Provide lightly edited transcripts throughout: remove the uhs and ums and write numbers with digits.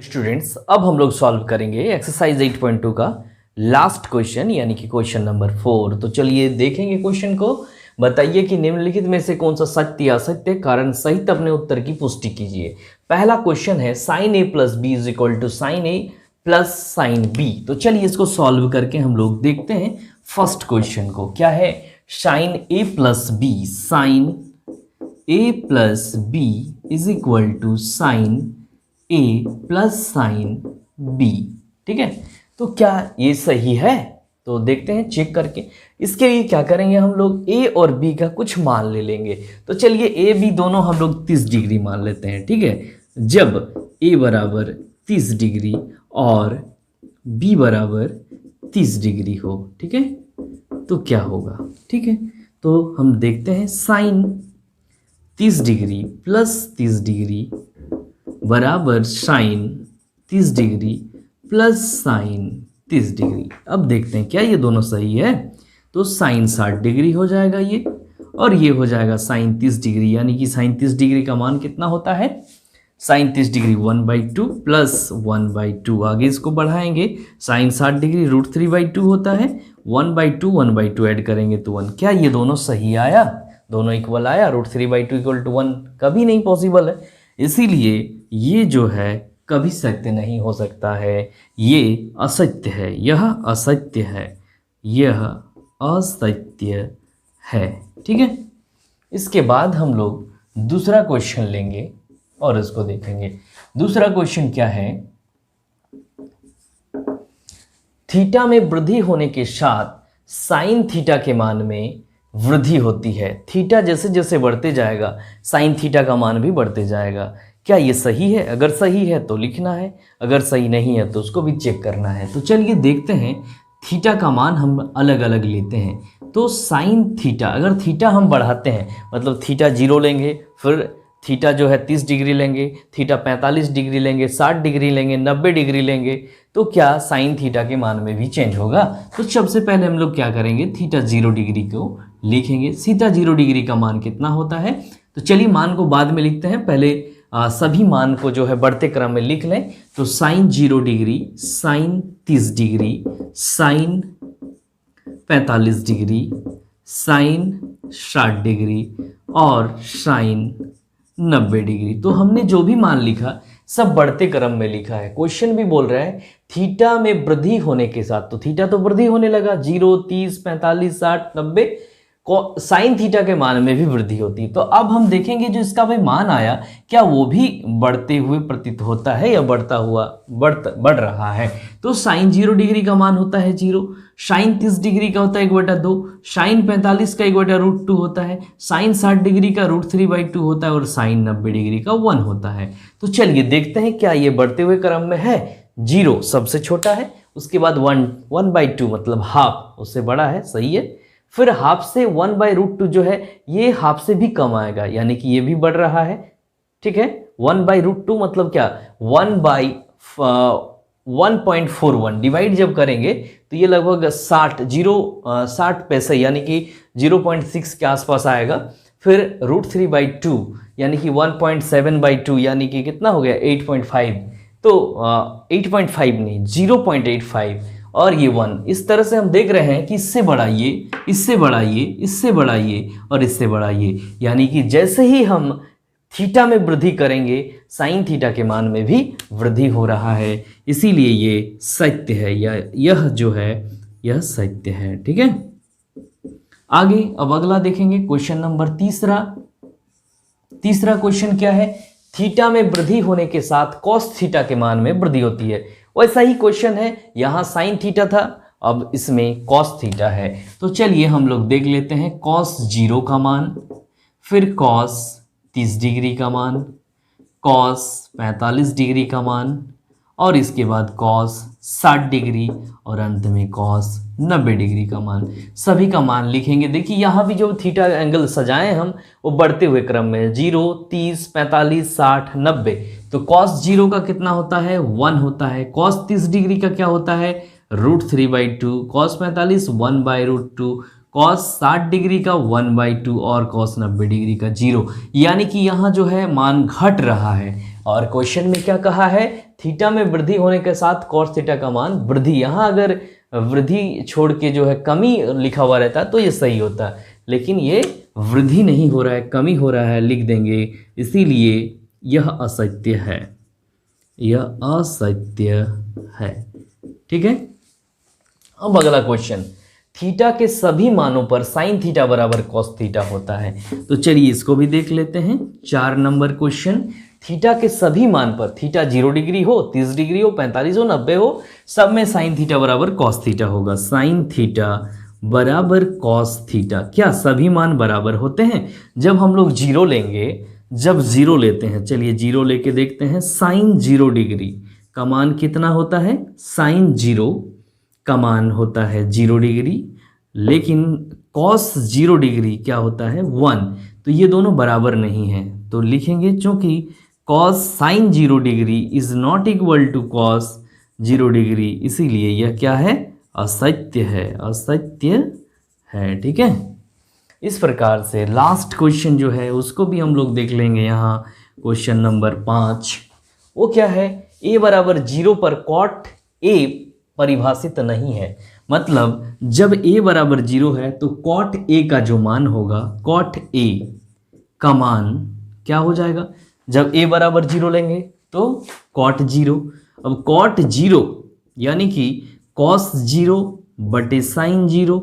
Students, अब हम लोग सॉल्व करेंगे एक्सरसाइज 8.2 का लास्ट क्वेश्चन यानी कि क्वेश्चन नंबर 4। तो चलिए देखेंगे क्वेश्चन को। बताइए कि निम्नलिखित में से कौन सा सत्य या असत्य कारण सहित अपने उत्तर की पुष्टि कीजिए। पहला क्वेश्चन है sine A plus B is equal to sine A plus sine B. तो चलिए इसको सॉल्व करके हम लोग देखते हैं फर्स्ट क्वेश्चन को। क्या है? Sine A plus B, sine A plus B is equal to sine A plus sine B. ठीक है, तो क्या ये सही है? तो देखते हैं चेक करके। इसके लिए क्या करेंगे, हम लोग ए और बी का कुछ मान ले लेंगे। तो चलिए ए बी दोनों हम लोग 30 डिग्री मान लेते हैं। ठीक है, जब ए बराबर 30 डिग्री और बी बराबर 30 डिग्री हो, ठीक है, तो क्या होगा? ठीक है, तो हम देखते हैं साइन 30 डिग्री प्लस 30 डिग्री बराबर sine 30 degree plus sine 30 degree. अब देखते हैं क्या ये दोनों सही है। तो साइन 60 डिग्री हो जाएगा ये, और ये हो जाएगा साइन 30 डिग्री, यानी कि साइन 30 डिग्री का मान कितना होता है? Sine 30 degree 1/2 plus 1/2। आगे इसको बढ़ाएंगे, साइन 60 डिग्री √3/2 होता है, 1/2 ऐड करेंगे तो 1। क्या ये दोनों सही आया? दोनों इक्वल आया? √3/2 = 1 कभी नहीं पॉसिबल है, इसीलिए ये जो है कभी सत्य नहीं हो सकता है, ये असत्य है, यह असत्य है, यह असत्य है। ठीक है, इसके बाद हम लोग दूसरा क्वेश्चन लेंगे और इसको देखेंगे। दूसरा क्वेश्चन क्या है? थीटा में वृद्धि होने के साथ साइन थीटा के मान में वृद्धि होती है। थीटा जैसे जैसे बढ़ते जाएगा साइन थीटा का मान भी बढ़ते जाएगा। क्या ये सही है? अगर सही है तो लिखना है, अगर सही नहीं है तो उसको भी चेक करना है। तो चलिए देखते हैं, थीटा का मान हम अलग अलग लेते हैं। तो साइन थीटा, अगर थीटा हम बढ़ाते हैं मतलब थीटा 0 लेंगे, फिर थीटा जो है 30 डिग्री लेंगे, थीटा 45 डिग्री लेंगे, 60 डिग्री लेंगे, 90 डिग्री लेंगे, तो क्या साइन थीटा के मान में भी चेंज होगा? तो सबसे पहले हम लोग क्या करेंगे, थीटा 0 डिग्री को लिखेंगे। थीटा 0 डिग्री का मान कितना होता है? तो चलिए मान को बाद में लिखते हैं, पहले सभी मान को जो है बढ़ते क्रम में लिख लें। तो sine 0 degree, sine 30 degree, sine 45 degree, sine 60 degree और साइन 90 डिग्री। तो हमने जो भी मान लिखा सब बढ़ते क्रम में लिखा है। क्वेश्चन भी बोल रहा है थीटा में वृद्धि होने के साथ, तो थीटा तो वृद्धि होने लगा, 0, 30, 45, 60, 90, साइन थीटा के मान में भी वृद्धि होती है। तो अब हम देखेंगे जो इसका भाई मान आया, क्या वो भी बढ़ते हुए प्रतीत होता है या बढ़ रहा है? तो साइन 0 डिग्री का मान होता है 0, साइन 30 डिग्री का होता है 1/2, साइन 45 का 1/√2 होता है, साइन 60 डिग्री का √3/2 होता है और साइन 90 डिग्री का 1 होता है। तो चलिए देखते हैं क्या ये बढ़ते हुए क्रम में है। 0 सबसे छोटा है, उसके बाद 1/2 मतलब हाफ, उससे बड़ा है, सही है। फिर हाफ से 1/√2 जो है ये हाफ से भी कम आएगा, यानी कि ये भी बढ़ रहा है। ठीक है, 1/√2 मतलब क्या? 1/1.41 डिवाइड जब करेंगे तो ये लगभग 60 पैसे यानी कि 0.6 के आसपास आएगा। फिर √3/2 यानी कि 1.7/2 यानी कि कितना हो गया? 8.5। तो 8.5 नहीं, 0.85 और ये 1। इस तरह से हम देख रहे हैं कि इससे बड़ा ये, इससे बड़ा ये, इससे बड़ा ये और इससे बड़ा ये, यानी कि जैसे ही हम थीटा में वृद्धि करेंगे साइन थीटा के मान में भी वृद्धि हो रहा है, इसीलिए ये सत्य है, या यह जो है यह सत्य है। ठीक है, आगे अब अगला देखेंगे क्वेश्चन नंबर तीसरा क्वेश्चन क्या है? थीटा में वृद्धि होने के साथ कॉस थीटा के मान में वृद्धि होती है। वैसा ही क्वेश्चन है, यहाँ साइन थीटा था, अब इसमें कॉस थीटा है। तो चलिए हम लोग देख लेते हैं कॉस 0 का मान, फिर कॉस 30 डिग्री का मान, कॉस 45 डिग्री का मान, और इसके बाद कॉस 60 डिग्री और अंत में कॉस 90 डिग्री का मान। सभी का मान लिखेंगे। देखिए यहाँ भी जो थीटा एंगल सजाए हम वो बढ़ते हुए क्रम में, 0, 30, 45, 60, 90। तो कॉस 0 का कितना होता है? 1 होता है। कॉस 30 डिग्री का क्या होता है? √3/2। कॉस 45 1/√2, कॉस 60 डिग्री का 1/2 और कॉस 90 डिग्री का 0। यानी कि यहाँ जो है मान घट रहा है और क्वेश्चन में क्या कहा है? थीटा में वृद्धि होने के साथ कॉस थीटा का मान वृद्धि, यहाँ अगर वृद्धि छोड़ के जो है कमी लिखा हुआ रहता है तो ये सही होता है, लेकिन ये वृद्धि नहीं हो रहा है, कमी हो रहा है, लिख देंगे, इसीलिए यह असत्य है, यह असत्य है। ठीक है। अब अगला क्वेश्चन, थीटा के सभी मानों पर साइन थीटा बराबर कॉस थीटा होता है। तो चलिए इसको भी देख लेते हैं। 4 नंबर क्वेश्चन, थीटा के सभी मान पर, थीटा 0 डिग्री हो, 30 डिग्री हो, 45 हो, 90 हो, सब में साइन थीटा बराबर कॉस थीटा होगा। साइन थीटा बराबर कॉस थीटा, क्या सभी मान बराबर होते हैं? जब हम लोग 0 लेंगे, जब 0 लेते हैं, चलिए 0 लेके देखते हैं। साइन 0 डिग्री का मान कितना होता है? साइन 0 का मान होता है 0 डिग्री, लेकिन कॉस 0 डिग्री क्या होता है? 1। तो ये दोनों बराबर नहीं हैं, तो लिखेंगे चूंकि cos sine 0 degree is not equal to cos 0 degree, इसीलिए यह क्या है? असत्य है, असत्य है। ठीक है। इस प्रकार से लास्ट क्वेश्चन जो है उसको भी हम लोग देख लेंगे। यहाँ क्वेश्चन नंबर 5, वो क्या है? a बराबर 0 पर कॉट a परिभाषित नहीं है। मतलब जब a बराबर 0 है तो कॉट a का जो मान होगा, कॉट a का मान क्या हो जाएगा? जब a बराबर 0 लेंगे तो कॉट 0। अब कॉट 0 यानी कि कॉस 0 बटे साइन 0।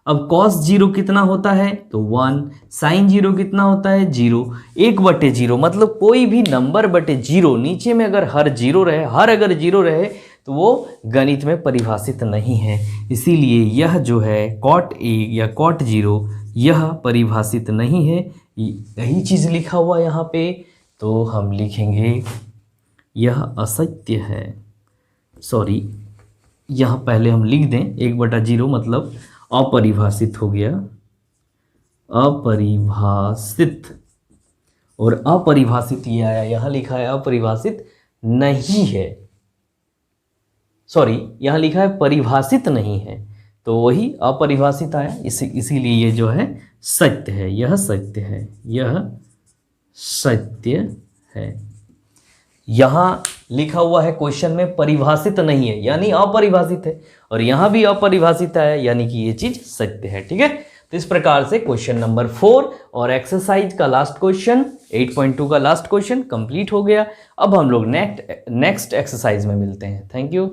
अब कॉस 0 कितना होता है? तो 1। साइन 0 कितना होता है? 0। 1 बटे 0 मतलब कोई भी नंबर बटे 0, नीचे में अगर हर 0 रहे, हर अगर 0 रहे तो वो गणित में परिभाषित नहीं है, इसीलिए यह जो है कॉट a या कॉट 0 यह परिभाषित नहीं है। यही चीज़ लिखा हुआ यहाँ पे, तो हम लिखेंगे यह असत्य है। सॉरी, यहाँ पहले हम लिख दें 1/0 मतलब अपरिभाषित हो गया, अपरिभाषित, और अपरिभाषित ये आया, यहाँ लिखा है अपरिभाषित नहीं है, सॉरी यहाँ लिखा है परिभाषित नहीं है, तो वही अपरिभाषित आया, इसीलिए ये जो है सत्य है, यह सत्य है, यह सत्य है। यहाँ लिखा हुआ है क्वेश्चन में परिभाषित नहीं है यानी अपरिभाषित है, और यहाँ भी अपरिभाषित है यानी कि ये चीज सत्य है। ठीक है। तो इस प्रकार से क्वेश्चन नंबर 4 और एक्सरसाइज का लास्ट क्वेश्चन 8.2 का लास्ट क्वेश्चन कंप्लीट हो गया। अब हम लोग नेक्स्ट एक्सरसाइज में मिलते हैं। Thank you.